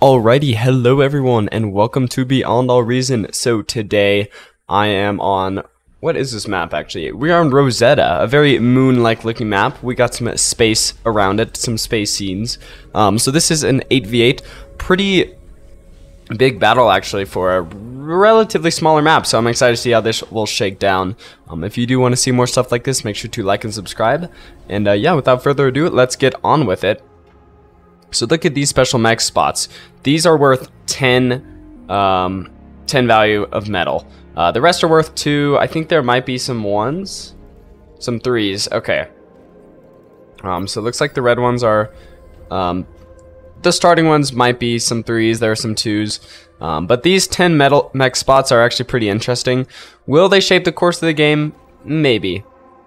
Alrighty, hello everyone, and welcome to Beyond All Reason. So today, I am on, what is this map actually? We are on Rosetta, a very moon-like looking map. We got some space around it, some space scenes. So this is an 8v8, pretty big battle actually for a relatively smaller map. So I'm excited to see how this will shake down. If you do want to see more stuff like this, make sure to like and subscribe. And yeah, without further ado, let's get on with it. So look at these special mech spots. These are worth 10 value of metal. The rest are worth 2. I think there might be some 1s. Some 3s. Okay. So it looks like the red ones are... the starting ones might be some 3s. There are some 2s. But these 10 metal mech spots are actually pretty interesting. Will they shape the course of the game? Maybe.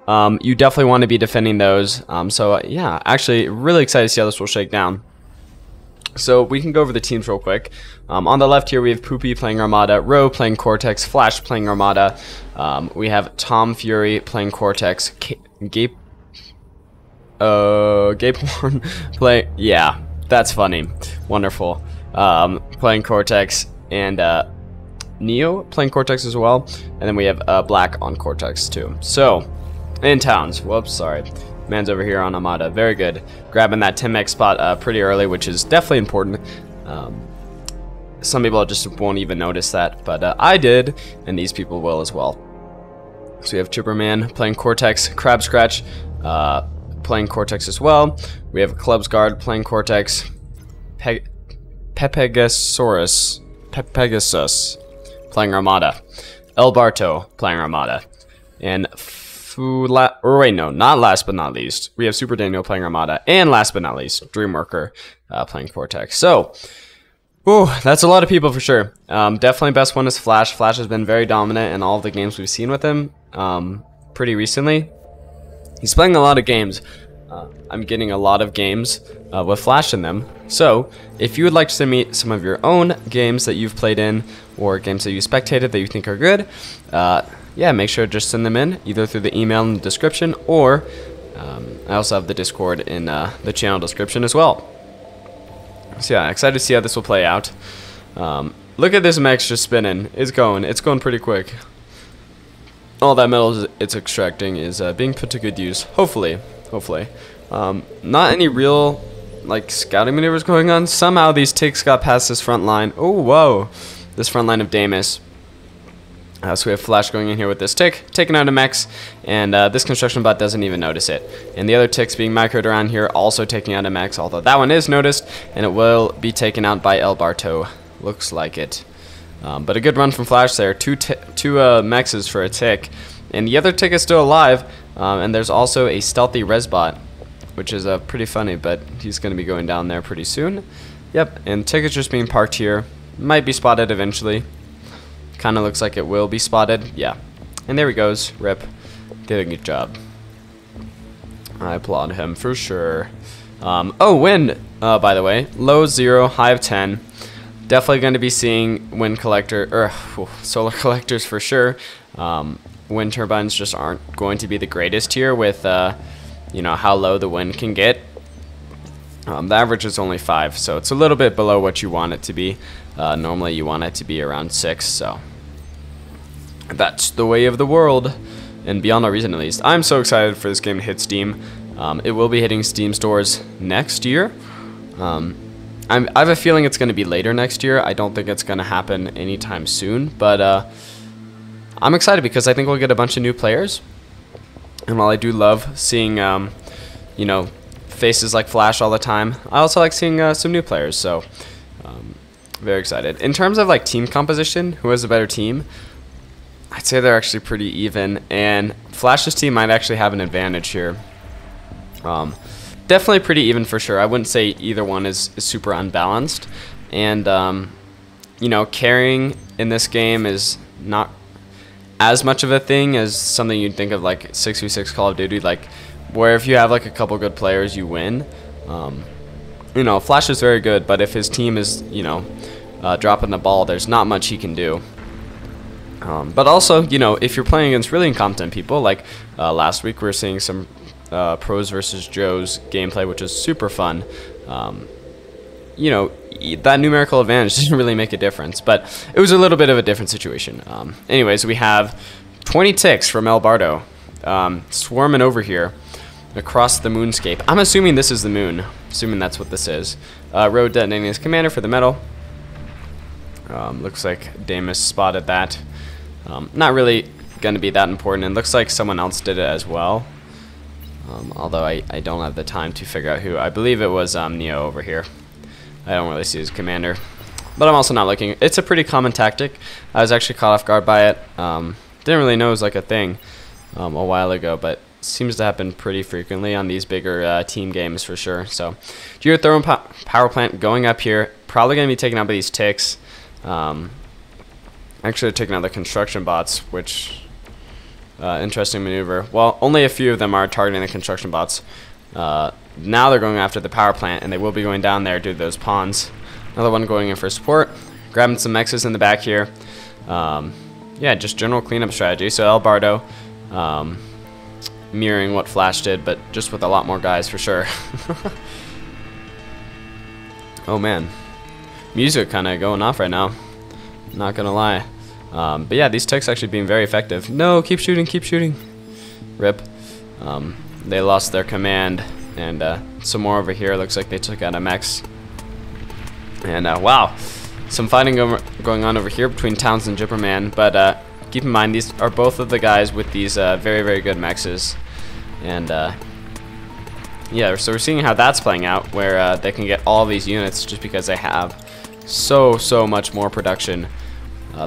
You definitely want to be defending those. So yeah, actually really excited to see how this will shake down. So we can go over the teams real quick. On the left here we have Poopy playing Armada, Ro playing Cortex, Flash playing Armada. We have Tom Fury playing Cortex, Gapehorn playing, yeah, that's funny, wonderful. Playing Cortex, and Neo playing Cortex as well. And then we have Black on Cortex too. So, in towns, whoops, sorry. Man's over here on Armada. Very good. Grabbing that 10 mech spot pretty early, which is definitely important. Some people just won't even notice that, but I did, and these people will as well. So we have Chipperman playing Cortex, Crab Scratch playing Cortex as well. We have Clubs Guard playing Cortex, Pepegasus playing Armada, El Barto playing Armada, and not last but not least, we have Super Daniel playing Armada, and last but not least, Dreamworker playing Cortex. So, that's a lot of people for sure. Definitely best one is Flash. Flash has been very dominant in all of the games we've seen with him pretty recently. He's playing a lot of games. I'm getting a lot of games with Flash in them. So, if you would like to send me some of your own games that you've played in, or games that you spectated that you think are good, yeah, make sure to just send them in, either through the email in the description, or I also have the Discord in the channel description as well. So yeah, excited to see how this will play out. Look at this mech just spinning. It's going pretty quick. All that metal it's extracting is being put to good use, hopefully. Not any real like scouting maneuvers going on. Somehow these ticks got past this front line. Oh, whoa. This front line of Damus. So we have Flash going in here with this tick, taking out a mechs, and this construction bot doesn't even notice it. And the other ticks being microed around here, also taking out a mechs, although that one is noticed, and it will be taken out by El Barto. Looks like it. But a good run from Flash there. Two mexes for a tick. And the other tick is still alive, and there's also a stealthy resbot, which is pretty funny, but he's going to be going down there pretty soon. Yep, and tick is just being parked here. Might be spotted eventually. Kind of looks like it will be spotted. Yeah. And there he goes. Rip. Did a good job. I applaud him for sure. Oh, wind, by the way. Low 0, high of 10. Definitely going to be seeing wind collector, or solar collectors for sure. Wind turbines just aren't going to be the greatest here with, you know, how low the wind can get. The average is only 5, so it's a little bit below what you want it to be. Normally you want it to be around 6, so that's the way of the world, and Beyond All Reason at least. I'm so excited for this game to hit Steam. It will be hitting Steam stores next year. I have a feeling it's going to be later next year. I don't think it's going to happen anytime soon, but I'm excited because I think we'll get a bunch of new players. And while I do love seeing, you know, faces like Flash all the time, I also like seeing some new players, so very excited. In terms of like team composition, who has a better team, I'd say they're actually pretty even, and Flash's team might actually have an advantage here. Definitely pretty even for sure. I wouldn't say either one is super unbalanced, and you know, carrying in this game is not as much of a thing as something you'd think of like 6v6 Call of Duty, like where if you have like a couple good players, you win. You know, Flash is very good, but if his team is, you know, dropping the ball, there's not much he can do. But also, you know, if you're playing against really incompetent people, like last week we were seeing some Pros versus Joes gameplay, which is super fun. you know, that numerical advantage didn't really make a difference, but it was a little bit of a different situation. Anyways, we have 20 ticks from El Bardo swarming over here across the moonscape. I'm assuming this is the moon, assuming that's what this is. Road detonating his commander for the medal. Looks like Damus spotted that. Not really going to be that important. It looks like someone else did it as well. Although I don't have the time to figure out who. I believe it was Neo over here. I don't really see his commander. But I'm also not looking. It's a pretty common tactic. I was actually caught off guard by it. Didn't really know it was like a thing a while ago, but seems to happen pretty frequently on these bigger team games for sure. So geothermal power plant going up here. Probably going to be taken out by these ticks. Actually, they're taking out the construction bots, which... interesting maneuver. Well, only a few of them are targeting the construction bots. Now they're going after the power plant, and they will be going down there due to those pawns. Another one going in for support. Grabbing some mexes in the back here. Yeah, just general cleanup strategy. So El Bardo mirroring what Flash did, but just with a lot more guys for sure. Oh man, music kind of going off right now. Not gonna lie. But yeah, these ticks actually being very effective. No, keep shooting, keep shooting. Rip. They lost their command, and some more over here. Looks like they took out a Mex. And wow, some fighting going on over here between Towns and Jipperman. But keep in mind, these are both of the guys with these very, very good Mexes. And yeah, so we're seeing how that's playing out, where they can get all these units just because they have so much more production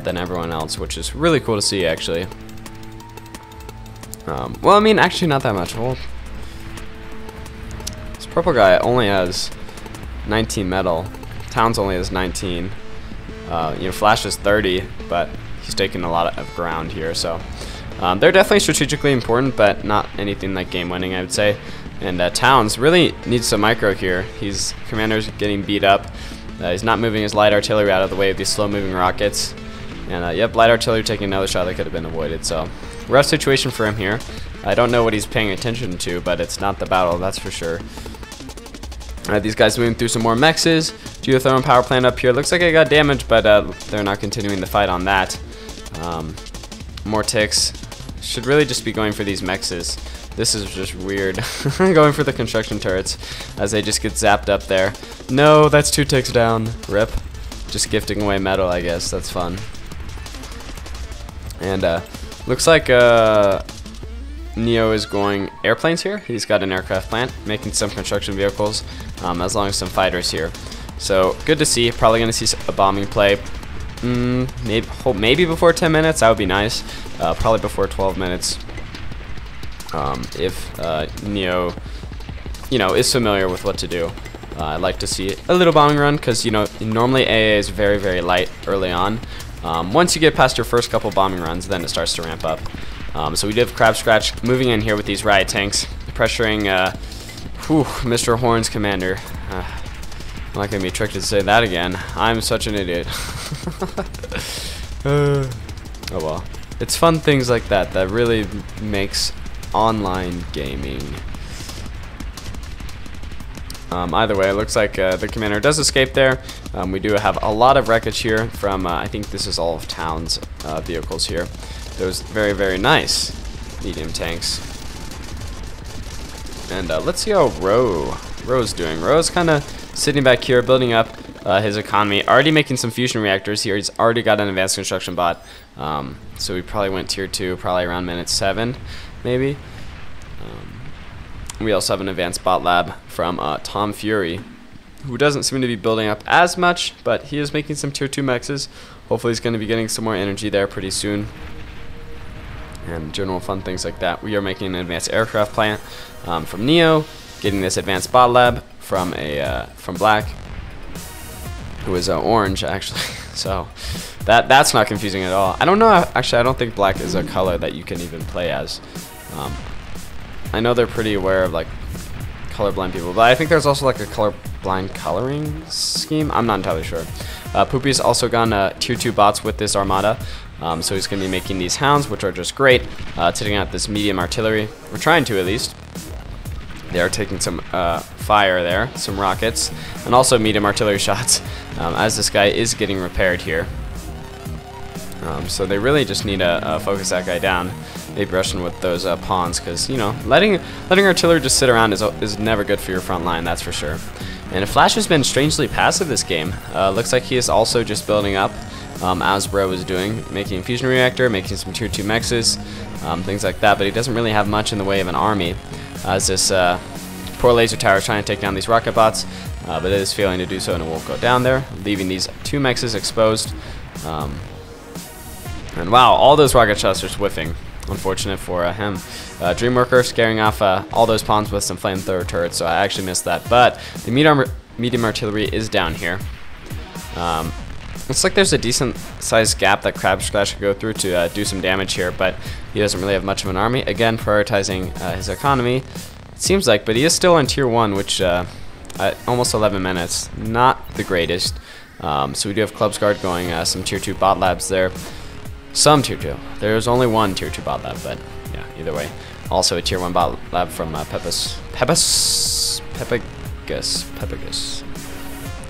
than everyone else, which is really cool to see, actually. Well, I mean, actually not that much. Well, this purple guy only has 19 metal. Towns only has 19. You know, Flash is 30, but he's taking a lot of ground here, so they're definitely strategically important, but not anything like game-winning, I would say. And Towns really needs some micro here. His commander's getting beat up. He's not moving his light artillery out of the way of these slow-moving rockets. And yep, light artillery taking another shot that could have been avoided. So rough situation for him here. I don't know what he's paying attention to, but it's not the battle, that's for sure. These guys moving through some more mexes. Geothermal power plant up here. Looks like it got damaged, but they're not continuing the fight on that. More ticks. Should really just be going for these mexes. This is just weird. Going for the construction turrets as they just get zapped up there. No, that's 2 ticks down. Rip. Just gifting away metal, I guess. That's fun. And looks like Neo is going airplanes here. He's got an aircraft plant, making some construction vehicles, as long as some fighters here. So good to see. Probably going to see a bombing play. Maybe before 10 minutes. That would be nice. Probably before 12 minutes. If Neo, you know, is familiar with what to do. I'd like to see a little bombing run because, you know, normally AA is very, very light early on. Once you get past your first couple bombing runs, then it starts to ramp up. So we do have Crab Scratch moving in here with these riot tanks, pressuring Mr. Horn's commander. I'm not going to be tricked to say that again. I'm such an idiot. Oh well. It's fun things like that that really makes online gaming. Either way, it looks like the commander does escape there. We do have a lot of wreckage here from, I think this is all of Town's vehicles here. Those very, very nice medium tanks. And let's see how Ro's doing. Ro's kind of sitting back here, building up his economy. Already making some fusion reactors here. He's already got an advanced construction bot. So we probably went tier 2, probably around minute 7, maybe. We also have an advanced bot lab from Tom Fury, who doesn't seem to be building up as much, but he is making some tier 2 mexes. Hopefully he's going to be getting some more energy there pretty soon. And general fun things like that. We are making an advanced aircraft plant from Neo, getting this advanced bot lab from Black, who is orange actually. So that's not confusing at all. I don't know. Actually, I don't think Black is a color that you can even play as. I know they're pretty aware of like colorblind people, but I think there's also like a colorblind coloring scheme. I'm not entirely sure. Poopy's also gone tier 2 bots with this armada, so he's going to be making these hounds, which are just great, taking out this medium artillery. We're trying to, at least. They are taking some fire there, some rockets, and also medium artillery shots, as this guy is getting repaired here. So they really just need to focus that guy down, maybe rushing with those pawns, because, you know, letting artillery just sit around is never good for your front line, that's for sure. And Flash has been strangely passive this game. Looks like he is also just building up, as Bro was doing, making a fusion reactor, making some tier 2 mexes, things like that, but he doesn't really have much in the way of an army, as this poor laser tower is trying to take down these rocket bots, but it is failing to do so, and it won't go down there, leaving these 2 mexes exposed. And wow, all those rocket shots are whiffing. Unfortunate for him. Dreamworker scaring off all those pawns with some flamethrower turrets, so I actually missed that. But the medium artillery is down here. Looks like there's a decent sized gap that cronchychompYT could go through to do some damage here, but he doesn't really have much of an army. Again, prioritizing his economy, it seems like, but he is still on tier 1, which at almost 11 minutes, not the greatest. So we do have Clubs Guard going, some tier 2 bot labs there. Some tier 2. There's only one tier 2 bot lab, but yeah, either way. Also a tier 1 bot lab from Pepegus.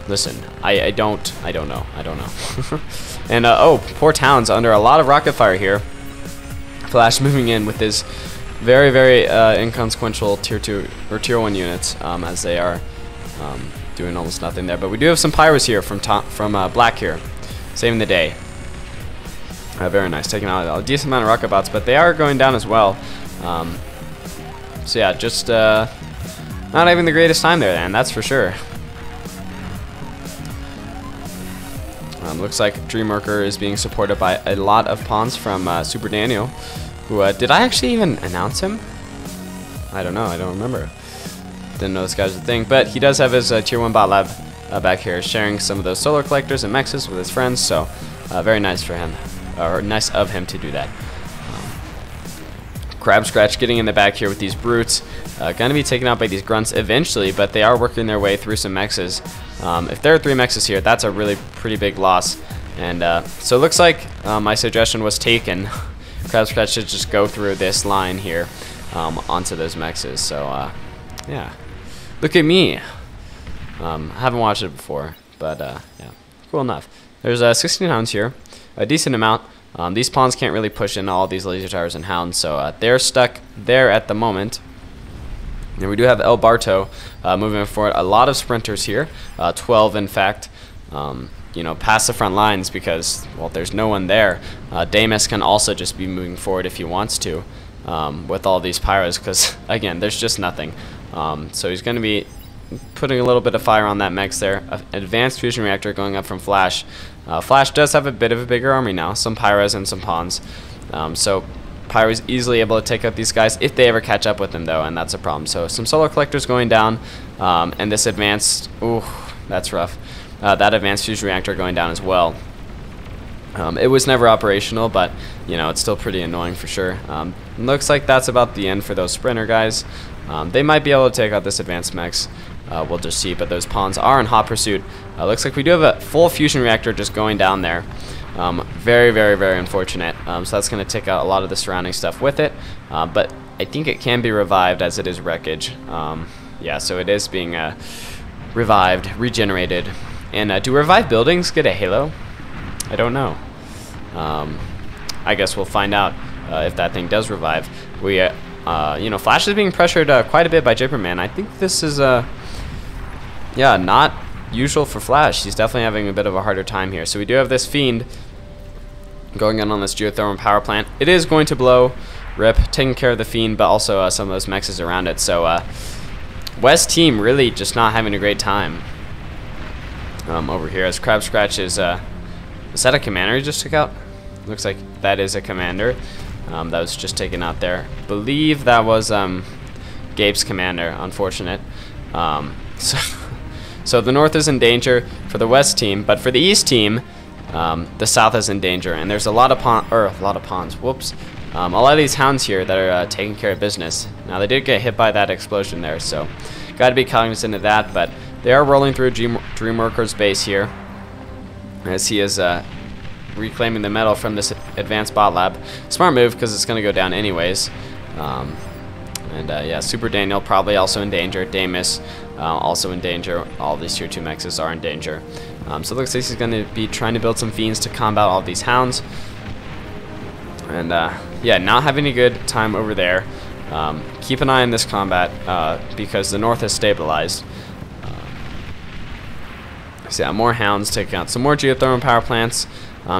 Listen, I don't know. And oh, poor Town's under a lot of rocket fire here. Flash moving in with his very inconsequential tier 2 or tier 1 units, as they are doing almost nothing there. But we do have some pyros here from Black here, saving the day. Very nice, taking out a decent amount of rocket bots, but they are going down as well. So yeah, just not having the greatest time there, and that's for sure. Looks like Dreamworker is being supported by a lot of pawns from Super Daniel, who did I actually even announce him? I don't know, I don't remember. Didn't know this guy was a thing, but he does have his tier 1 bot lab back here, sharing some of those solar collectors and mexes with his friends, so very nice for him. Or nice of him to do that. cronchychompYT getting in the back here with these brutes. Gonna be taken out by these grunts eventually, but they are working their way through some mexes. If there are 3 mexes here, that's a really pretty big loss. And so it looks like my suggestion was taken. cronchychompYT should just go through this line here onto those mexes. So yeah, look at me. I haven't watched it before, but yeah, cool enough. There's 16 hounds here, a decent amount. These pawns can't really push in all these laser towers and hounds, so they're stuck there at the moment. And we do have El Barto moving forward. A lot of sprinters here, 12 in fact. You know, past the front lines because, well, there's no one there. Damus can also just be moving forward if he wants to with all these pyros because, again, there's just nothing. So he's going to be putting a little bit of fire on that mex there. Advanced fusion reactor going up from Flash. Flash does have a bit of a bigger army now, some pyros and some pawns. So Pyro is easily able to take out these guys if they ever catch up with him, though, and that's a problem. So some solar collectors going down, and this advanced, ooh, that's rough. That advanced fusion reactor going down as well. It was never operational, but you know, it's still pretty annoying for sure. Looks like that's about the end for those sprinter guys. They might be able to take out this advanced mechs. We'll just see, but those pawns are in hot pursuit. Looks like we do have a full fusion reactor just going down there. Very, very, very unfortunate. So that's going to take out a lot of the surrounding stuff with it. But I think it can be revived as it is wreckage. Yeah, so it is being revived, regenerated. And do revived buildings get a halo? I don't know. I guess we'll find out if that thing does revive. We, you know, Flash is being pressured quite a bit by Jipperman. I think this is, yeah, not usual for Flash. He's definitely having a bit of a harder time here. So we do have this Fiend going on this geothermal power plant. It is going to blow, rip, taking care of the Fiend, but also some of those mexes around it. So West team really just not having a great time over here as cronchychompYT is that a commander he just took out? Looks like that is a commander that was just taken out there. Believe that was Gabe's commander. Unfortunate. So the North is in danger for the West team, but for the East team, the South is in danger. And there's a lot of pawns. Whoops. A lot of these hounds here that are taking care of business. Now they did get hit by that explosion there, so got to be cognizant of that. But they are rolling through Dreamworker's base here, as he is reclaiming the metal from this advanced bot lab. Smart move because it's going to go down anyways. And yeah, Super Daniel probably also in danger. Damus also in danger. All these tier 2 mexes are in danger. So it looks like he's going to be trying to build some fiends to combat all these hounds. And yeah, not having a good time over there. Keep an eye on this combat because the north has stabilized. So yeah, more hounds taking out some more geothermal power plants.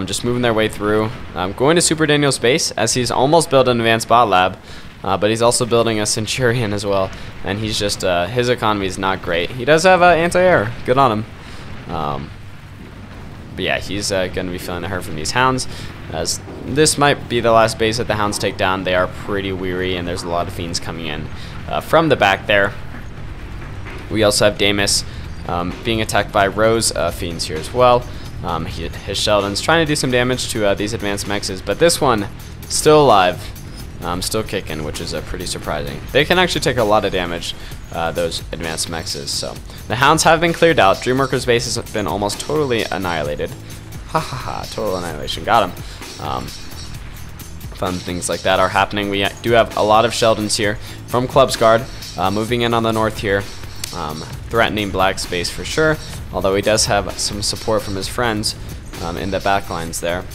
Just moving their way through. Going to Super Daniel's base as he's almost built an advanced bot lab. But he's also building a Centurion as well, and he's just his economy is not great. He does have anti-air, good on him. But yeah, he's going to be feeling the hurt from these hounds, as this might be the last base that the hounds take down. They are pretty weary, and there's a lot of fiends coming in from the back there. We also have Damus being attacked by Rose fiends here as well. His Sheldon's trying to do some damage to these advanced mexes, but this one still alive. Still kicking, which is pretty surprising. They can actually take a lot of damage, those advanced mexes. So the hounds have been cleared out. Dreamworker's base has been almost totally annihilated. Ha ha ha! Total annihilation. Got him. Fun things like that are happening. We do have a lot of Sheldons here from Club's Guard, moving in on the north here, threatening black space for sure. Although he does have some support from his friends in the back lines there.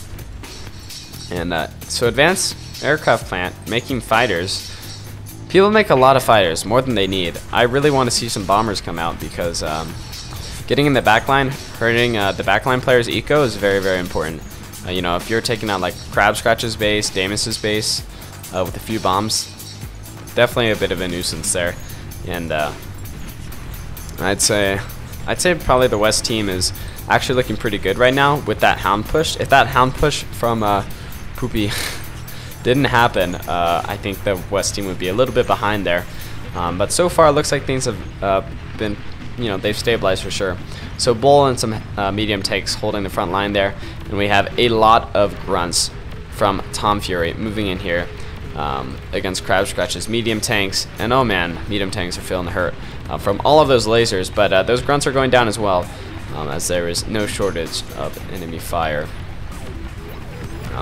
And so advanced aircraft plant making fighters. People make a lot of fighters, more than they need. I really want to see some bombers come out because getting in the backline, hurting the backline player's eco is very, very important. You know, if you're taking out like Crab Scratch's base, Damus's base with a few bombs, definitely a bit of a nuisance there. And I'd say probably the West team is actually looking pretty good right now with that hound push. If that hound push from Poopy didn't happen, I think the West team would be a little bit behind there. But so far, it looks like things have been, you know, they've stabilized for sure. So Bull and some medium tanks holding the front line there, and we have a lot of grunts from Tom Fury moving in here against Crab Scratch's medium tanks. And oh man, medium tanks are feeling the hurt from all of those lasers. But those grunts are going down as well, as there is no shortage of enemy fire.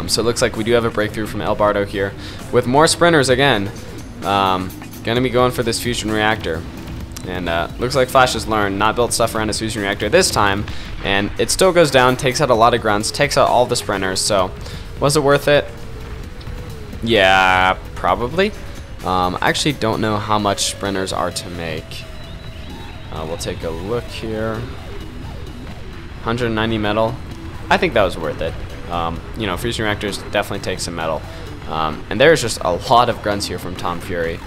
So it looks like we do have a breakthrough from El Bardo here with more sprinters again. Gonna be going for this fusion reactor. And looks like Flash has learned, not built stuff around his fusion reactor this time. And it still goes down, takes out a lot of grunts, takes out all the sprinters. So was it worth it? Yeah, probably. I actually don't know how much sprinters are to make. We'll take a look here. 190 metal. I think that was worth it. You know, fusion reactors definitely take some metal. And there's just a lot of grunts here from Tom Fury.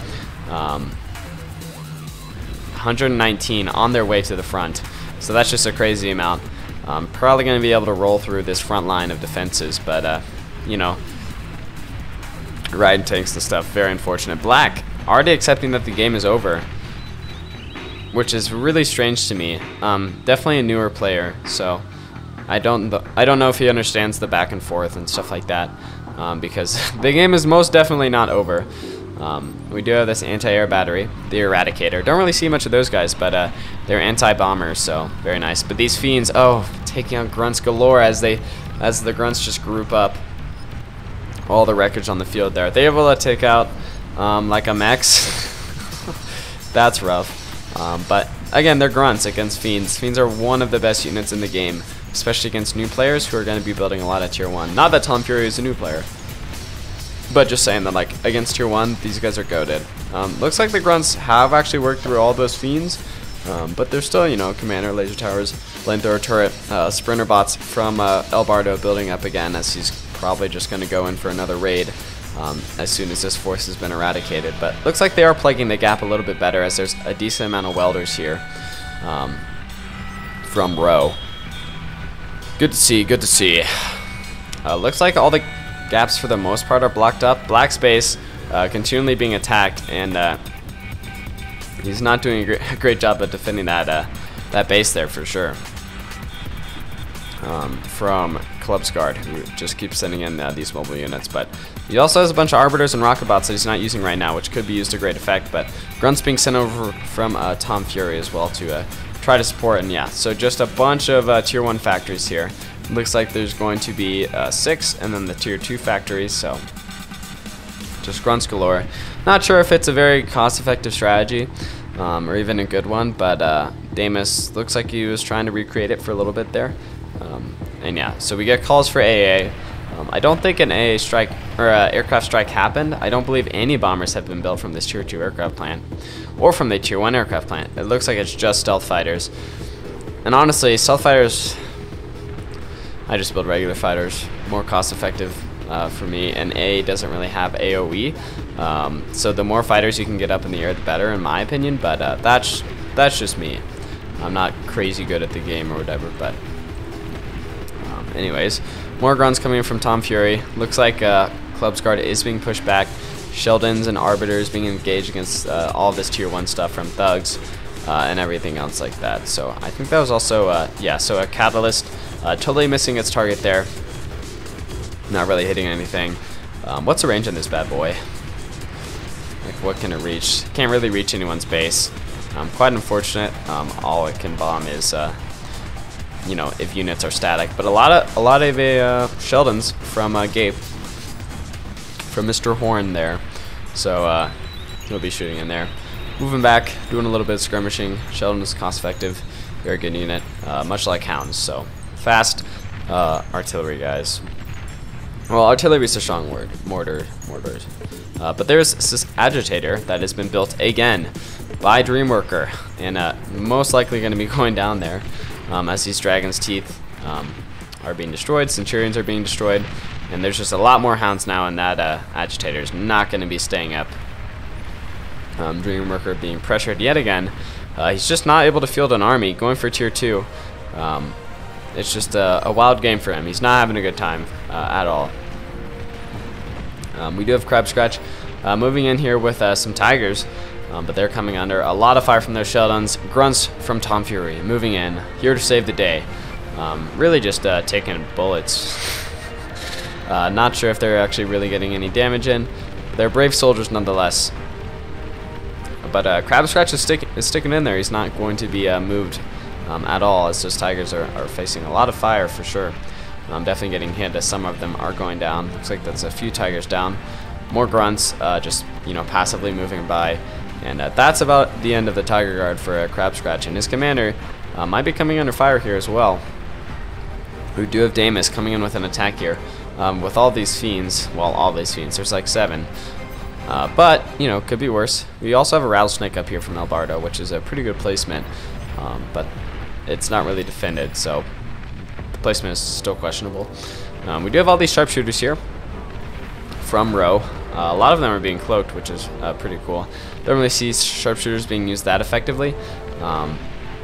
119 on their way to the front. So that's just a crazy amount. Probably going to be able to roll through this front line of defenses, but, you know, riding tanks and stuff, very unfortunate. Black already accepting that the game is over, which is really strange to me. Definitely a newer player, so I don't know if he understands the back and forth and stuff like that, because the game is most definitely not over. We do have this anti-air battery, the Eradicator. Don't really see much of those guys, but they're anti-bombers, so very nice. But these fiends, oh, taking out grunts galore as the grunts just group up. All the wreckage on the field there. They're able to take out like a Mex. That's rough. But again, they're grunts against fiends. Fiends are one of the best units in the game, especially against new players who are going to be building a lot of tier 1. Not that Tom Fury is a new player, but just saying that, like, against tier 1, these guys are goated. Looks like the grunts have actually worked through all those fiends, but there's still, you know, commander, laser towers, flamethrower turret, sprinter bots from El Bardo building up again, as he's probably just going to go in for another raid as soon as this force has been eradicated. But looks like they are plugging the gap a little bit better, as there's a decent amount of welders here from Row. Good to see, good to see. Looks like all the gaps for the most part are blocked up. Black space continually being attacked, and he's not doing a great job of defending that base there for sure. From Club's Guard, who just keeps sending in these mobile units, but he also has a bunch of arbiters and rocket bots that he's not using right now, which could be used to great effect. But grunts being sent over from Tom Fury as well to try to support, and yeah, so just a bunch of tier 1 factories here. Looks like there's going to be 6, and then the tier 2 factories, so just grunts galore. Not sure if it's a very cost-effective strategy. or even a good one, but Damus looks like he was trying to recreate it for a little bit there. And yeah, so we get calls for AA. I don't think an AA strike or aircraft strike happened. I don't believe any bombers have been built from this tier 2 aircraft plant or from the tier 1 aircraft plant. It looks like it's just stealth fighters. And honestly, stealth fighters, I just build regular fighters, more cost effective for me, and AA doesn't really have AoE. So the more fighters you can get up in the air, the better, in my opinion, but that's just me. I'm not crazy good at the game or whatever, but anyways, more grunts coming in from Tom Fury. Looks like Club's Guard is being pushed back. Sheldons and Arbiters being engaged against all of this tier 1 stuff from Thugs and everything else like that. So I think that was also, yeah, so a Catalyst totally missing its target there. Not really hitting anything. What's the range on this bad boy? Like, what can it reach? Can't really reach anyone's base. Quite unfortunate. All it can bomb is you know, if units are static. But a lot of Sheldons from Gape, from Mr. Horn there. So he'll be shooting in there. Moving back, doing a little bit of skirmishing. Sheldon is cost effective, very good unit, much like Hounds. So fast artillery guys. Well, artillery is a strong word. Mortars. But there's this agitator that has been built again by Dreamworker, and most likely going to be going down there. As these Dragon's Teeth are being destroyed, Centurions are being destroyed, and there's just a lot more Hounds now, and that Agitator is not going to be staying up. Dreamworker being pressured yet again. He's just not able to field an army, going for tier 2. It's just a wild game for him. He's not having a good time at all. We do have Crab Scratch moving in here with some Tigers. But they're coming under. A lot of fire from those Sheldons. Grunts from Tom Fury moving in, here to save the day. Really just taking bullets. Not sure if they're actually really getting any damage in. They're brave soldiers nonetheless. But Crab Scratch is sticking in there. He's not going to be moved at all, as those Tigers are facing a lot of fire for sure. Definitely getting hit, as some of them are going down. Looks like that's a few Tigers down. More Grunts just, you know, passively moving by. And that's about the end of the Tiger Guard for Crab Scratch, and his commander might be coming under fire here as well. We do have Damus coming in with an attack here with all these Fiends. Well, all these Fiends. There's like 7. But, you know, could be worse. We also have a Rattlesnake up here from El Bardo, which is a pretty good placement. But it's not really defended, so the placement is still questionable. We do have all these Sharpshooters here from Row. A lot of them are being cloaked, which is pretty cool. Don't really see Sharpshooters being used that effectively.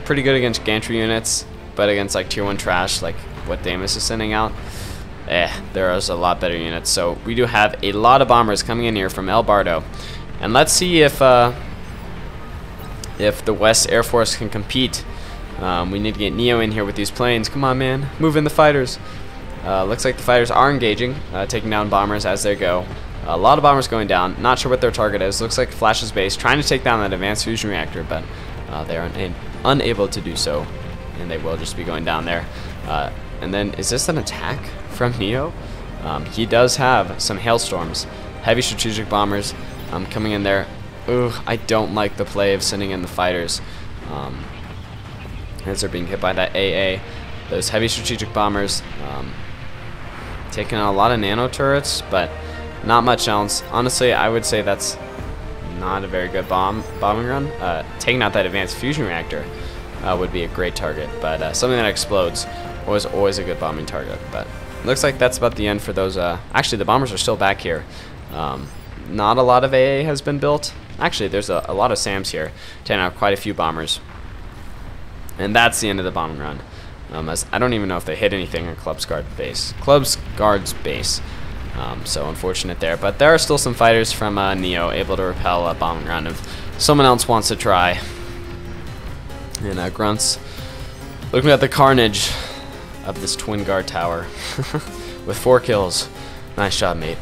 Pretty good against gantry units, but against like tier 1 trash, like what Damus is sending out, there is a lot better units. So we do have a lot of bombers coming in here from El Bardo, and let's see if the West Air Force can compete. We need to get Neo in here with these planes. Come on, man, move in the fighters. Looks like the fighters are engaging, taking down bombers as they go. A lot of bombers going down. Not sure what their target is. Looks like Flash's base trying to take down that advanced fusion reactor, but they are unable to do so, and they will just be going down there. And then, is this an attack from Neo? He does have some hailstorms, heavy strategic bombers coming in there. Ugh, I don't like the play of sending in the fighters as they're being hit by that AA. Those heavy strategic bombers taking out a lot of nano turrets, but not much else. Honestly, I would say that's not a very good bombing run. Taking out that advanced fusion reactor would be a great target, but something that explodes was always a good bombing target. But looks like that's about the end for those. Actually, the bombers are still back here. Not a lot of AA has been built. Actually, there's a lot of SAMs here, taking out quite a few bombers. And that's the end of the bombing run. As I don't even know if they hit anything on Club's Guard's base. So unfortunate there, but there are still some fighters from Neo able to repel a bombing run if someone else wants to try. And Grunts looking at the carnage of this twin guard tower with 4 kills. Nice job, mate.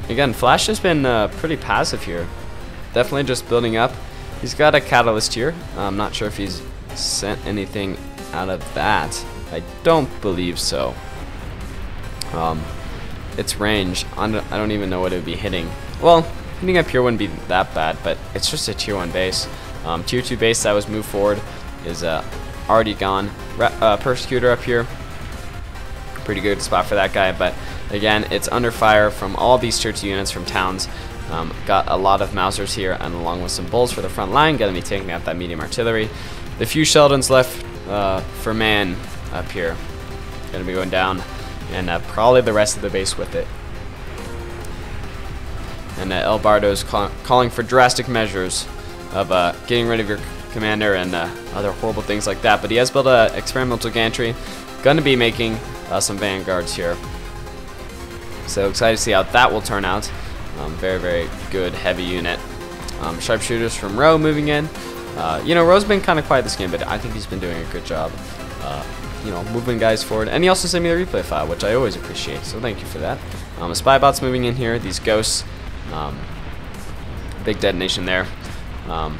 Again, Flash has been pretty passive here. Definitely just building up. He's got a catalyst here. I'm not sure if he's sent anything out of that. I don't believe so. Its range, I don't even know what it would be hitting. Well, Hitting up here wouldn't be that bad, but it's just a tier 1 base. Tier 2 base that was moved forward is already gone. Persecutor up here, pretty good spot for that guy, but again, it's under fire from all these tier 2 units from towns. Got a lot of Mausers here, and along with some bulls for the front line, gonna be taking out that medium artillery. The few Sheldons left for man up here, gonna be going down, and probably the rest of the base with it. And El Bardo's calling for drastic measures of getting rid of your commander and other horrible things like that. But he has built an experimental gantry. Going to be making some vanguards here. So excited to see how that will turn out. Very, very good heavy unit. Sharpshooters from Rowe moving in. You know, Rowe's been kind of quiet this game, but I think he's been doing a good job. You know, moving guys forward. And he also sent me the replay file, which I always appreciate. So thank you for that. A spy bot's moving in here. These ghosts. Big detonation there.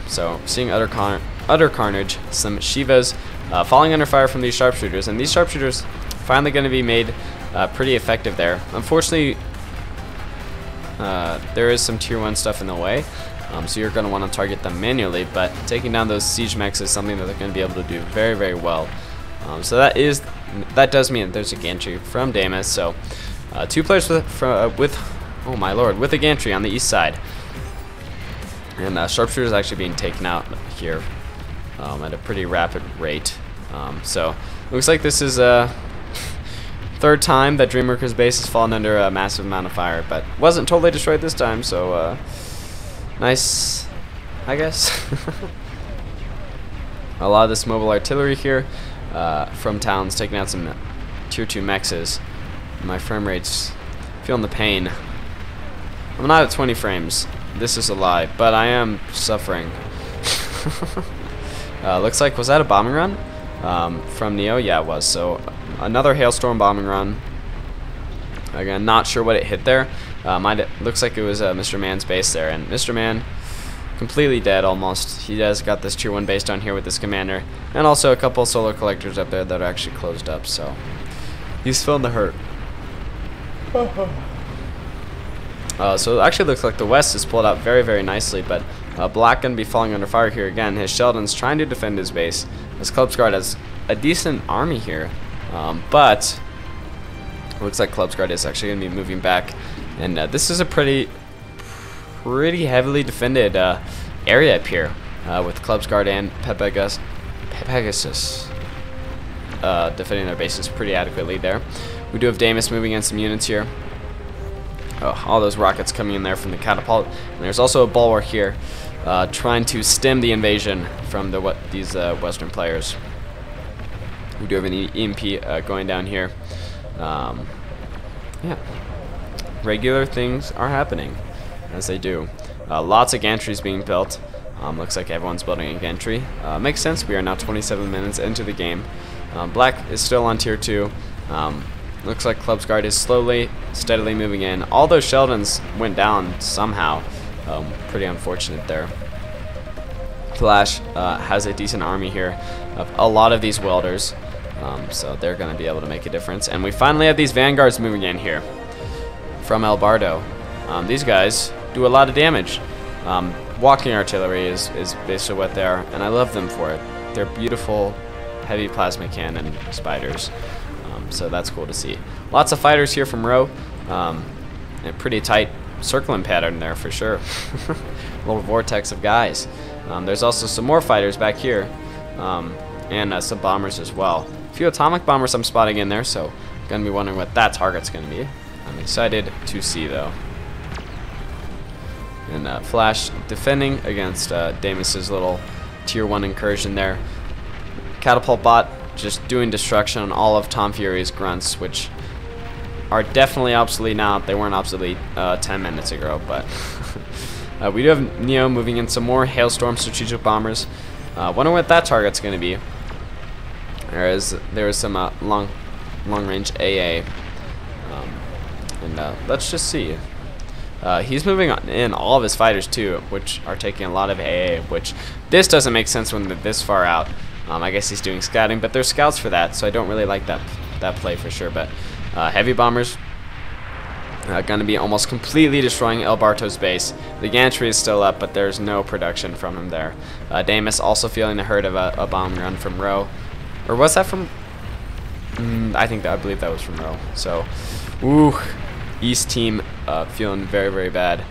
So seeing utter carnage, some Shivas falling under fire from these sharpshooters, and these sharpshooters finally going to be made pretty effective there. Unfortunately, there is some tier 1 stuff in the way, so you're going to want to target them manually, but taking down those siege mechs is something that they're going to be able to do very, very well. So that does mean there's a gantry from Damas. So 2 players with oh my lord, with a gantry on the east side. And sharpshooters actually being taken out here at a pretty rapid rate. So looks like this is a third time that Dreamworker's base has fallen under a massive amount of fire, but wasn't totally destroyed this time, so nice, I guess. A lot of this mobile artillery here from towns taking out some tier 2 mexes. My frame rate's feeling the pain. I'm not at 20 frames. This is a lie, but I am suffering. Looks like, was that a bombing run from Neo? Yeah, it was. So another hailstorm bombing run. Again, not sure what it hit there. Looks like it was Mr. Man's base there, and Mr. Man completely dead almost. He has got this tier 1 base down here with this commander, and also a couple solar collectors up there that are actually closed up. So he's feeling the hurt. So it actually looks like the West is pulled out very, very nicely, but Black going to be falling under fire here again. His Sheldon's trying to defend his base. His Clubs Guard has a decent army here, but it looks like Clubs Guard is actually going to be moving back, and this is a pretty heavily defended area up here with Clubs Guard and Pegasus defending their bases pretty adequately there. We do have Damas moving in some units here. All those rockets coming in there from the catapult, and there's also a bulwark here trying to stem the invasion from these Western players. We do have an EMP going down here. Yeah, regular things are happening as they do. Lots of gantries being built. Looks like everyone's building a gantry. Makes sense. We are now 27 minutes into the game. Black is still on tier 2. Looks like Clubs Guard is slowly, steadily moving in. All those Sheldons went down somehow. Pretty unfortunate there. Flash has a decent army here of a lot of these welders, so they're going to be able to make a difference. And we finally have these vanguards moving in here from El Bardo. These guys do a lot of damage. Walking artillery is basically what they are, and I love them for it. They're beautiful, heavy plasma cannon spiders. So that's cool to see. Lots of fighters here from Rowe. A pretty tight circling pattern there for sure. Little vortex of guys. There's also some more fighters back here, and some bombers as well. A few atomic bombers I'm spotting in there, so I'm gonna be wondering what that target's gonna be. I'm excited to see though. And Flash defending against Damas's little tier 1 incursion there. Catapult bot just doing destruction on all of Tom Fury's grunts, which are definitely obsolete now. They weren't obsolete 10 minutes ago, but we do have Neo moving in some more Hailstorm strategic bombers. Wonder what that target's going to be. There is some long-range AA, and let's just see. He's moving in all of his fighters too, which are taking a lot of AA, which this doesn't make sense when they're this far out. I guess he's doing scouting, but there's scouts for that, so I don't really like that play for sure. But heavy bombers Going to be almost completely destroying El Barto's base. The gantry is still up, but there's no production from him there. Damus also feeling the hurt of a bomb run from Row. Or was that from... I believe that was from Row. So, ooh, East team feeling very, very bad.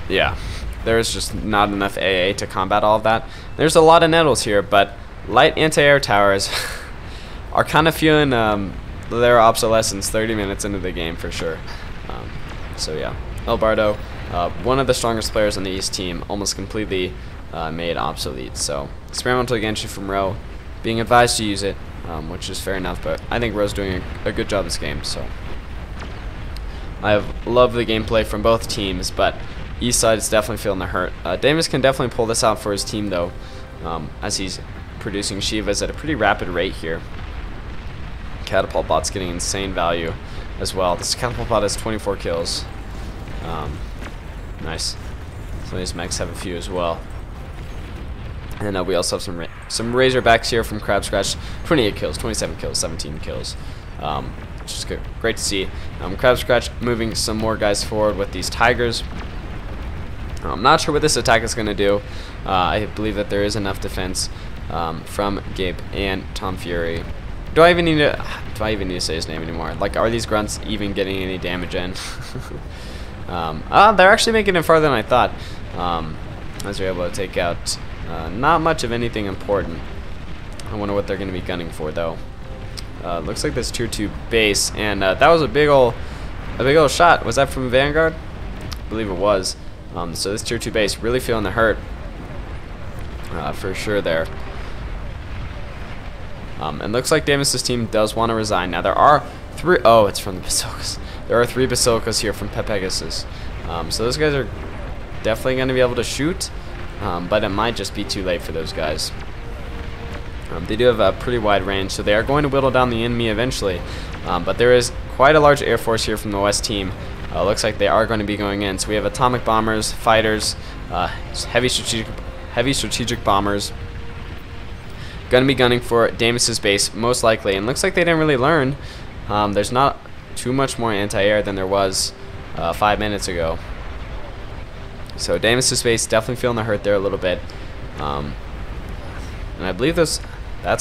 Yeah, there's just not enough AA to combat all of that. There's a lot of nettles here, but light anti-air towers are kind of feeling their obsolescence 30 minutes into the game for sure. So yeah, El Bardo, one of the strongest players on the East team, almost completely made obsolete. So experimental gantry from Row, being advised to use it, which is fair enough, but I think Row's doing a good job this game. So I have loved the gameplay from both teams, but East side is definitely feeling the hurt. Damus can definitely pull this out for his team though, as he's producing Shivas at a pretty rapid rate here. Catapult bot's getting insane value as well. This catapult bot has 24 kills. Nice. So these mechs have a few as well. And we also have some Razorbacks here from Crab Scratch. 28 kills, 27 kills, 17 kills. Which is good. Great to see. Crab Scratch moving some more guys forward with these Tigers. I'm not sure what this attack is going to do. I believe that there is enough defense from Gabe and Tom Fury. Do I even need to say his name anymore? Like, are these grunts even getting any damage in? They're actually making it farther than I thought. As they're able to take out not much of anything important. I wonder what they're going to be gunning for though. Looks like this tier 2 base, and that was a big ol' shot. Was that from Vanguard? I believe it was. So this tier 2 base really feeling the hurt for sure there. And looks like Damus's team does want to resign. Now there are three. Oh, it's from the Basilicas. There are 3 Basilicas here from Pegasus. So those guys are definitely going to be able to shoot, but it might just be too late for those guys. They do have a pretty wide range, so they are going to whittle down the enemy eventually. But there is quite a large air force here from the West team. Looks like they are going to be going in. So we have atomic bombers, fighters, heavy strategic bombers. Going to be gunning for Damus's base, most likely. And looks like they didn't really learn. There's not too much more anti-air than there was 5 minutes ago. So Damus's base definitely feeling the hurt there a little bit. And I believe that's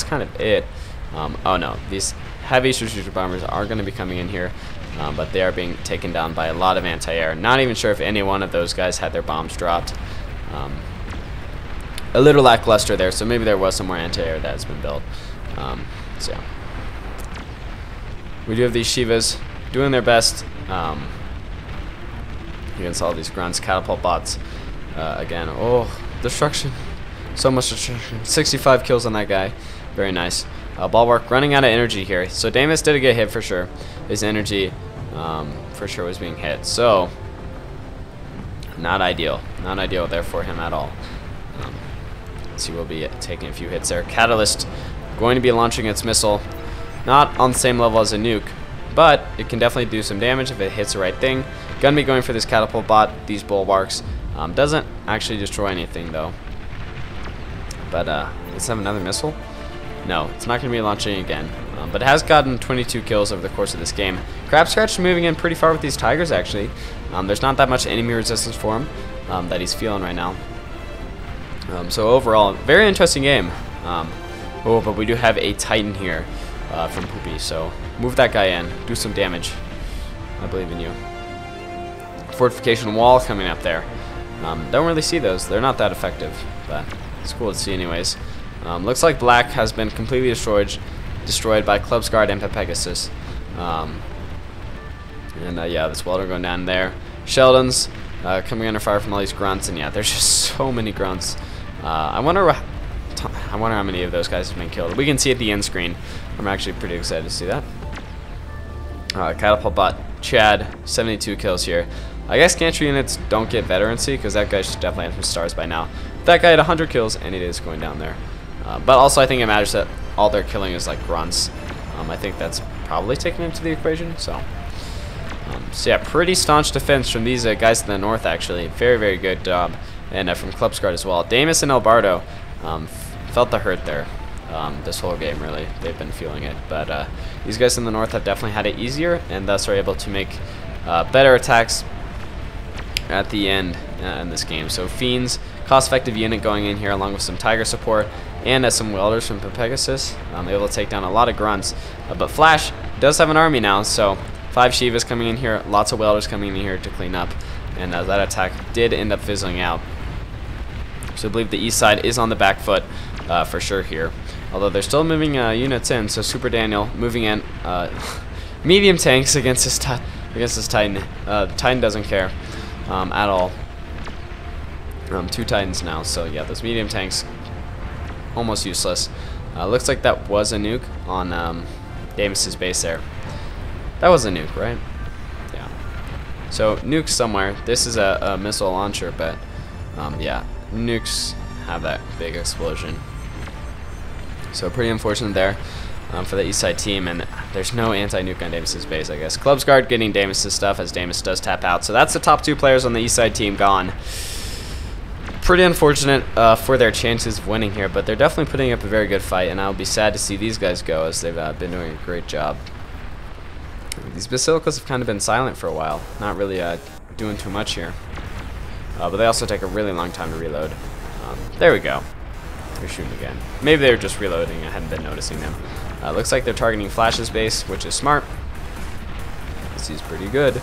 kind of it. Oh no, these heavy strategic bombers are going to be coming in here. But they are being taken down by a lot of anti-air. Not even sure if any one of those guys had their bombs dropped. A little lackluster there, so maybe there was some more anti-air that has been built. So yeah. We do have these Shivas doing their best against all these grunts. Catapult bots again. Oh, destruction. So much destruction. 65 kills on that guy. Very nice. Bulwark running out of energy here. So Damus did get hit for sure. His energy for sure was being hit. So not ideal. Not ideal there for him at all. So he will be taking a few hits there. Catalyst going to be launching its missile. Not on the same level as a nuke, but it can definitely do some damage if it hits the right thing. Gonna be going for this catapult bot, these bulwarks. Doesn't actually destroy anything though. But does it have another missile? No, it's not going to be launching again. But it has gotten 22 kills over the course of this game. Crab Scratch moving in pretty far with these Tigers actually. There's not that much enemy resistance for him that he's feeling right now. So overall, very interesting game. Oh, but we do have a Titan here from Poopy. So move that guy in, do some damage. I believe in you. Fortification wall coming up there. Don't really see those. They're not that effective, but it's cool to see anyways. Looks like Black has been completely destroyed by Club's Guard and Pegasus. Yeah, this welder going down there. Sheldon's coming under fire from all these grunts, and yeah, there's just so many grunts. I wonder how many of those guys have been killed. We can see at the end screen. I'm actually pretty excited to see that. Catapult bot Chad, 72 kills here. I guess gantry units don't get veterancy because that guy should definitely have some stars by now. That guy had 100 kills, and it is going down there. But also, I think it matters that all they're killing is like grunts. I think that's probably taken into the equation. So yeah, pretty staunch defense from these guys in the north. Actually, very, very good job, and from Club's Guard as well. Damus and El Bardo felt the hurt there. this whole game, really. They've been feeling it. But these guys in the north have definitely had it easier, and thus are able to make better attacks at the end in this game. So Fiends, cost-effective unit going in here along with some Tiger support and some welders from Pegasus, able to take down a lot of grunts. But Flash does have an army now, so 5 Shivas coming in here, lots of welders coming in here to clean up, and that attack did end up fizzling out. So I believe the east side is on the back foot for sure here, although they're still moving units in. So Super Daniel moving in, medium tanks against his Titan. The Titan doesn't care at all. 2 Titans now, so yeah, those medium tanks almost useless. Looks like that was a nuke on Davis's base there. That was a nuke, right? Yeah. So nukes somewhere. This is a missile launcher, but yeah, nukes have that big explosion. So pretty unfortunate there for the east side team, and there's no anti-nuke on Davis's base, I guess. Clubs Guard getting Davis's stuff as Davis does tap out. So that's the top 2 players on the east side team gone. Pretty unfortunate for their chances of winning here, but they're definitely putting up a very good fight, and I'll be sad to see these guys go, as they've been doing a great job. These Basilicas have kind of been silent for a while, not really doing too much here. But they also take a really long time to reload. There we go. They're shooting again. Maybe they were just reloading, I hadn't been noticing them. Looks like they're targeting Flash's base, which is smart. This is pretty good.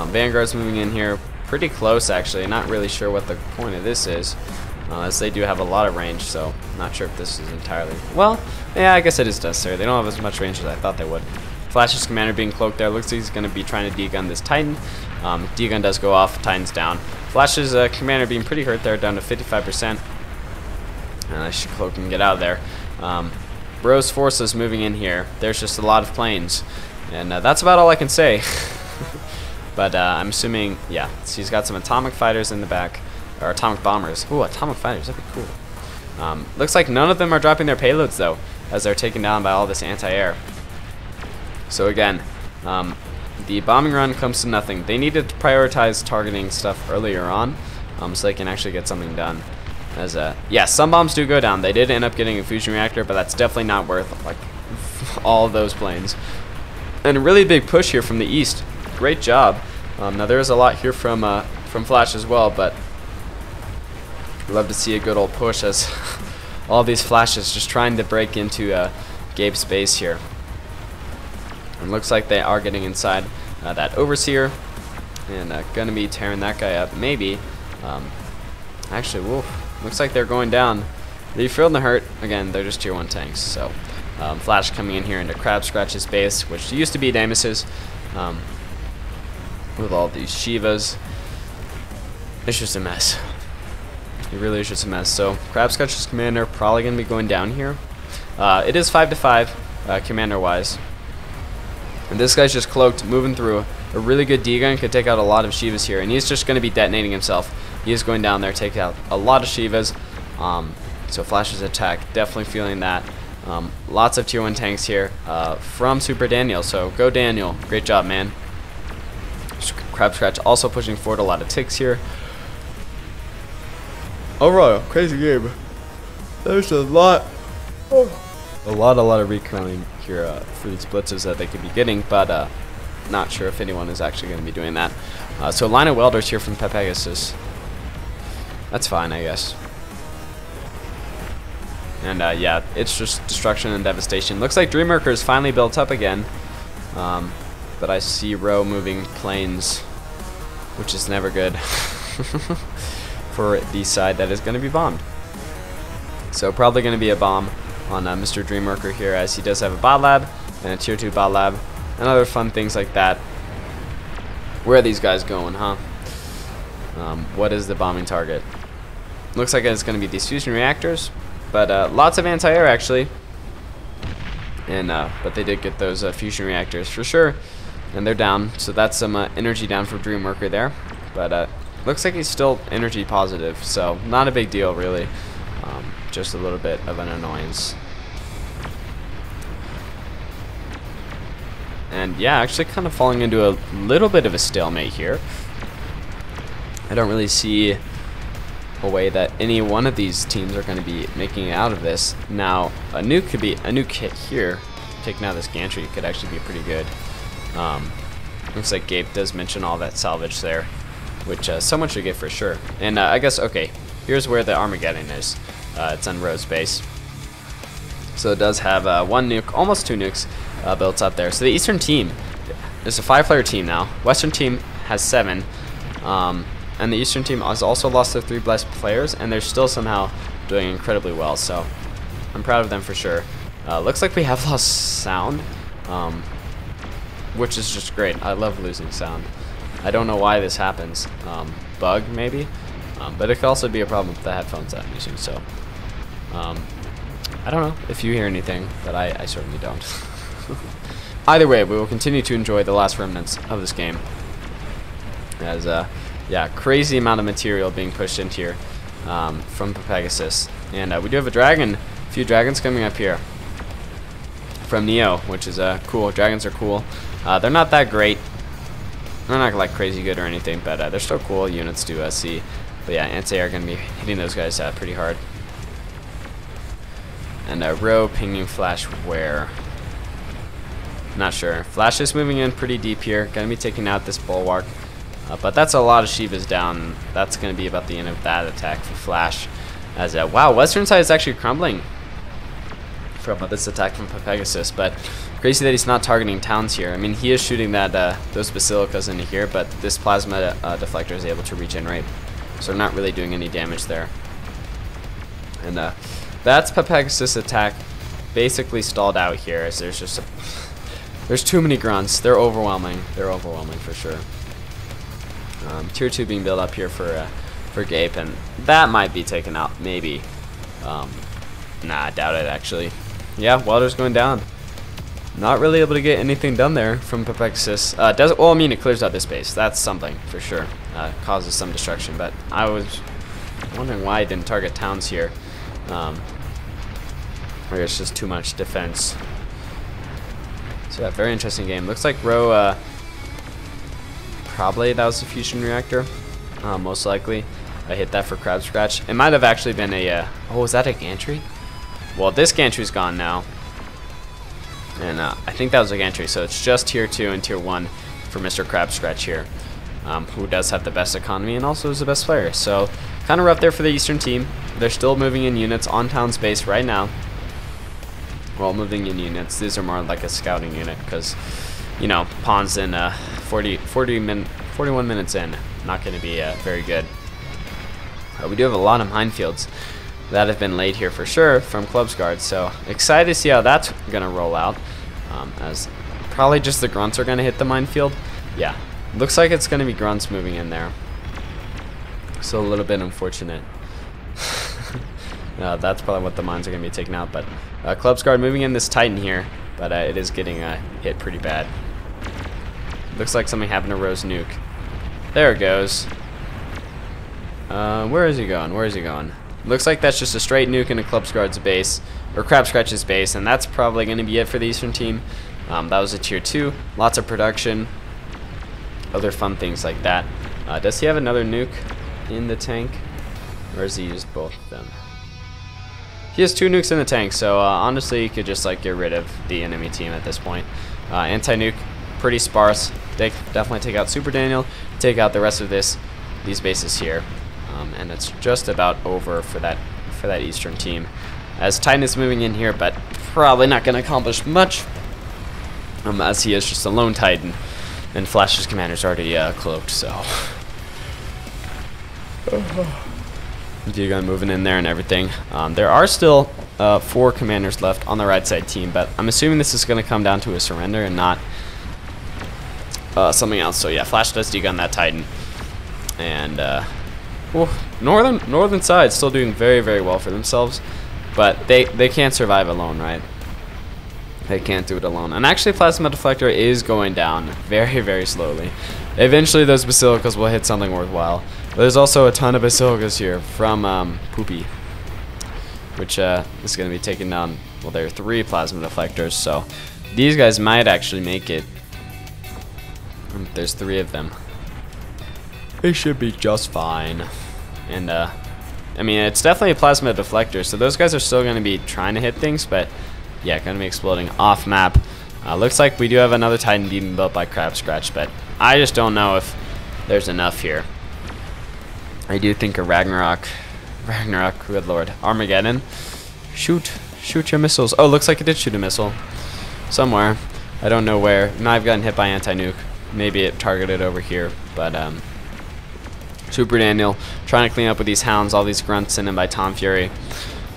Vanguard's moving in here. Pretty close, actually. Not really sure what the point of this is, as they do have a lot of range, so not sure if this is entirely... Well, yeah, I guess it is necessary. They don't have as much range as I thought they would. Flash's commander being cloaked there. Looks like he's going to be trying to degun this Titan. Degun does go off. Titan's down. Flash's commander being pretty hurt there, down to 55%. And I should cloak and get out of there. Bro's forces moving in here. There's just a lot of planes. And that's about all I can say. But I'm assuming, yeah, so he's got some atomic fighters in the back, or atomic bombers. Ooh, atomic fighters, that'd be cool. Looks like none of them are dropping their payloads, though, as they're taken down by all this anti-air. So again, the bombing run comes to nothing. They needed to prioritize targeting stuff earlier on, so they can actually get something done. As yeah, some bombs do go down. They did end up getting a fusion reactor, but that's definitely not worth like all of those planes. And a really big push here from the east. Great job. Now there is a lot here from Flash as well, but I'd love to see a good old push as all these Flashes just trying to break into Gabe's base here. And looks like they are getting inside that Overseer and gonna be tearing that guy up. Maybe. Actually, woof. Looks like they're going down. They feel the hurt. Again, they're just tier 1 tanks. So Flash coming in here into Crab Scratch's base, which used to be Damas's. With all these Shivas, it's just a mess. It really is just a mess. So Crab Scratch's commander probably gonna be going down here. It is 5-5 commander wise, and this guy's just cloaked, moving through. A really good D-gun could take out a lot of Shivas here, and he's just gonna be detonating himself. He is going down there, take out a lot of Shivas. So Flash's attack, definitely feeling that. Lots of tier 1 tanks here from Super Daniel. So go Daniel, great job, man. Crab Scratch also pushing forward, a lot of ticks here. Overall, crazy game. There's a lot of recurring here for these blitzes that they could be getting, but not sure if anyone is actually going to be doing that. So a line of welders here from Pegasus. That's fine, I guess. And yeah, it's just destruction and devastation. Looks like Dreamworker is finally built up again. But I see Row moving planes, which is never good for the side that is going to be bombed. So probably going to be a bomb on Mr. Dreamworker here, as he does have a bot lab and a tier 2 bot lab and other fun things like that. Where are these guys going, huh? What is the bombing target? Looks like it's going to be these fusion reactors, but lots of anti-air actually. And but they did get those fusion reactors for sure, and they're down. So that's some energy down for Dreamworker there. But looks like he's still energy positive, so not a big deal really. Just a little bit of an annoyance. And yeah, actually kind of falling into a little bit of a stalemate here. I don't really see way that any one of these teams are going to be making it out of this. Now, a nuke hit here, taking out this gantry could actually be pretty good. Looks like Gabe does mention all that salvage there, which someone should get for sure. And I guess, okay, here's where the Armageddon is. It's on Rose base. So it does have one nuke, almost two nukes built up there. So the Eastern team is a 5-player team now. Western team has 7. And the Eastern team has also lost their 3 blessed players, and they're still somehow doing incredibly well. So I'm proud of them for sure. Looks like we have lost sound, which is just great. I love losing sound. I don't know why this happens. Bug maybe, but it could also be a problem with the headphones that I'm using. So I don't know if you hear anything, but I certainly don't. Either way, we will continue to enjoy the last remnants of this game. As yeah, crazy amount of material being pushed into here from Pegasus. And we do have a few dragons coming up here from Neo, which is cool. Dragons are cool. They're not that great. They're not like crazy good or anything, but they're still cool units to see. But yeah, anti-air are going to be hitting those guys pretty hard. And Row pinging Flash where? Not sure. Flash is moving in pretty deep here. Going to be taking out this bulwark. But that's a lot of Shivas down. That's going to be about the end of that attack for Flash. As wow, Western side is actually crumbling from this attack from Pegasus. But crazy that he's not targeting towns here. I mean, he is shooting that those basilicas into here, but this plasma deflector is able to regenerate, so they're not really doing any damage there. And that's Pegasus attack basically stalled out here, as there's too many grunts. They're overwhelming. They're overwhelming for sure. Tier 2 being built up here for Gape, and that might be taken out, maybe. Nah, I doubt it actually. Yeah, Welder's going down. Not really able to get anything done there from Pegasus. Well, I mean, it clears out this base. That's something for sure. Causes some destruction, but I was wondering why I didn't target towns here. Or it's just too much defense. So yeah, very interesting game. Looks like Row. Probably that was a fusion reactor, most likely. I hit that for Crab Scratch. It might have actually been a, oh, was that a gantry? Well, this gantry's gone now. And I think that was a gantry, so it's just tier 2 and tier 1 for Mr. Crab Scratch here, who does have the best economy and also is the best player. So kind of rough there for the Eastern team. They're still moving in units on town space right now. Well, moving in units. These are more like a scouting unit because, you know, pawns in 41 minutes in, not going to be very good. We do have a lot of minefields that have been laid here for sure from Club's Guard, so excited to see how that's going to roll out, as probably just the grunts are going to hit the minefield. Yeah, looks like it's going to be grunts moving in there, so a little bit unfortunate. That's probably what the mines are going to be taking out, but Club's Guard moving in this Titan here, but it is getting hit pretty bad. Looks like something happened to Rose Nuke. There it goes. Where is he going? Where is he going? Looks like that's just a straight nuke into Club's Guard's base, or Crab Scratch's base, and that's probably going to be it for the Eastern team. That was a tier 2. Lots of production. Other fun things like that. Does he have another nuke in the tank? Or has he used both of them? He has 2 nukes in the tank, so honestly, you could just like get rid of the enemy team at this point. Anti-nuke, pretty sparse. They definitely take out Super Daniel, take out the rest of these bases here, and it's just about over for that Eastern team. As Titan is moving in here, but probably not going to accomplish much, as he is just a lone Titan, and Flash's commander's already cloaked. So, Digon moving in there and everything. There are still 4 commanders left on the right side team, but I'm assuming this is going to come down to a surrender and not something else. So yeah, Flash does degun that Titan, and northern side still doing very, very well for themselves, but they can't survive alone, right? They can't do it alone. And actually, Plasma Deflector is going down very, very slowly. Eventually, those basilicas will hit something worthwhile. There's also a ton of basilicas here from Poopy, which is going to be taken down. Well, there are 3 Plasma Deflectors, so these guys might actually make it. There's 3 of them. They should be just fine. And I mean, it's definitely a plasma deflector, so those guys are still going to be trying to hit things, but yeah, going to be exploding off map. Looks like we do have another Titan being built by Crab Scratch, but I just don't know if there's enough here. I do think a Ragnarok, good lord, Armageddon. Shoot your missiles. Oh, looks like it did shoot a missile somewhere. I don't know where. Might have gotten hit by anti-nuke. Maybe it targeted over here, but Super Daniel trying to clean up with these hounds, all these grunts sent in by Tom Fury.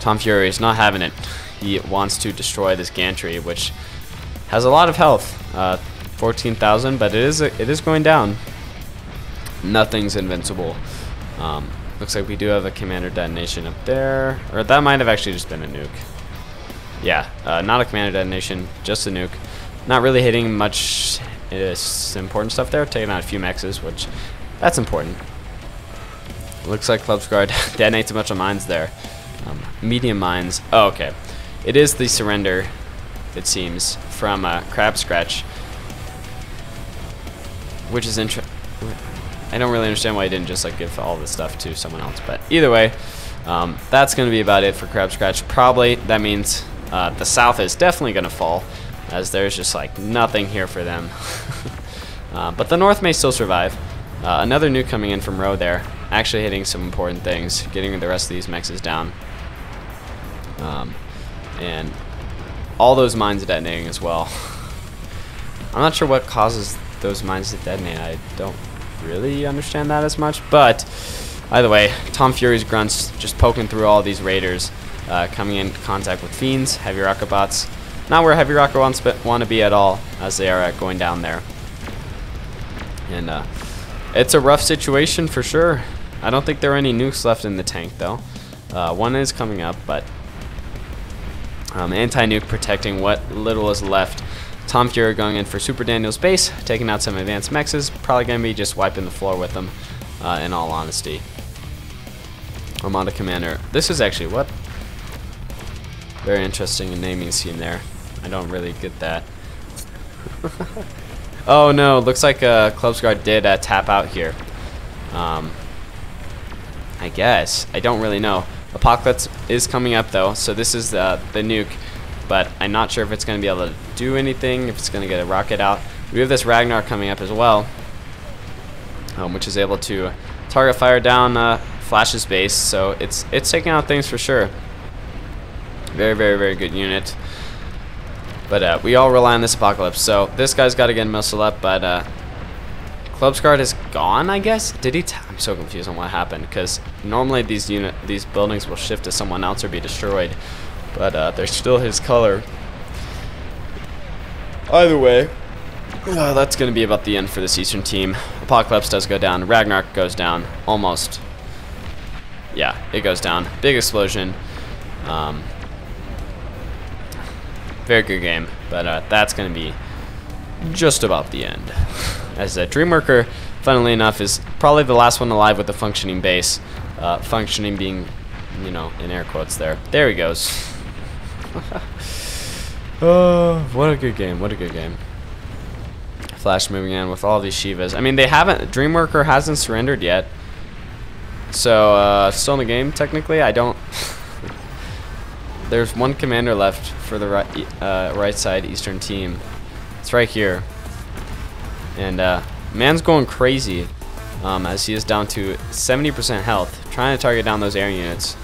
Tom Fury is not having it. He wants to destroy this gantry, which has a lot of health, 14,000, but it is going down. Nothing's invincible. Looks like we do have a commander detonation up there, or that might have actually just been a nuke. Yeah, not a commander detonation, just a nuke. Not really hitting much important stuff there. Taking out a few mexes, which that's important. Looks like Club's Guard detonates a bunch of mines there. Medium mines. Oh, okay. It is the surrender, it seems, from Crab Scratch, which is interesting. I don't really understand why he didn't just like give all this stuff to someone else, but either way, that's going to be about it for Crab Scratch. Probably that means the South is definitely going to fall, as there's just like nothing here for them. But the North may still survive. Another nuke coming in from Row there, actually hitting some important things, getting the rest of these mexes down. And all those mines detonating as well. I'm not sure what causes those mines to detonate. I don't really understand that as much, but either way, Tom Fury's grunts just poking through all these raiders, coming in contact with fiends, heavy rocket bots. Not where heavy rocket want to be at all, as they are going down there. And it's a rough situation for sure. I don't think there are any nukes left in the tank though. One is coming up, but anti-nuke protecting what little is left. Tom Fury going in for Super Daniel's base, taking out some advanced mexes. Probably going to be just wiping the floor with them, in all honesty. Armada Commander. This is actually what? Very interesting naming scheme there. I don't really get that. Oh no, looks like Club's Guard did tap out here. I guess. I don't really know. Apocalypse is coming up though, so this is the nuke, but I'm not sure if it's going to be able to do anything, if it's going to get a rocket out. We have this Ragnar coming up as well, which is able to target fire down Flash's base, so it's taking out things for sure. Very, very, very good unit. But we all rely on this Apocalypse, so this guy's got to get missile up, but Club's Guard is gone, I guess? Did he? I'm so confused on what happened, because normally these buildings will shift to someone else or be destroyed, but they're still his color. Either way, that's going to be about the end for this Eastern team. Apocalypse does go down. Ragnarok goes down. Almost. Yeah, it goes down. Big explosion. Very good game, but that's going to be just about the end. As Dreamworker, funnily enough, is probably the last one alive with a functioning base. Functioning being, you know, in air quotes there. There he goes. Oh, what a good game. What a good game. Flash moving in with all these Shivas. I mean, they haven't, Dreamworker hasn't surrendered yet. So, still in the game, technically. I don't... There's one commander left for the right side Eastern team. It's right here. And man's going crazy as he is down to 70% health, trying to target down those air units.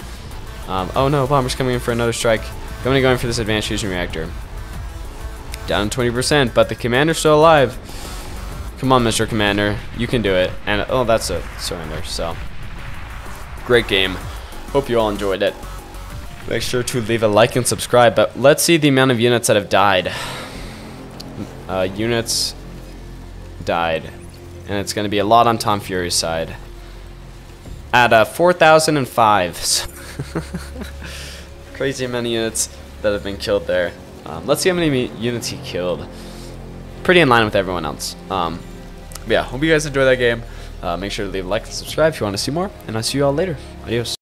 Oh no, Bomber's coming in for another strike. Going for this advanced fusion reactor. Down 20%, but the commander's still alive. Come on, Mr. Commander, you can do it. And oh, that's a surrender. So great game. Hope you all enjoyed it. Make sure to leave a like and subscribe. But let's see the amount of units that have died. Units died, and it's going to be a lot on Tom Fury's side. At 4,005. Crazy amount of units that have been killed there. Let's see how many units he killed. Pretty in line with everyone else. Yeah, hope you guys enjoy that game. Make sure to leave a like and subscribe if you want to see more, and I'll see you all later. Adios.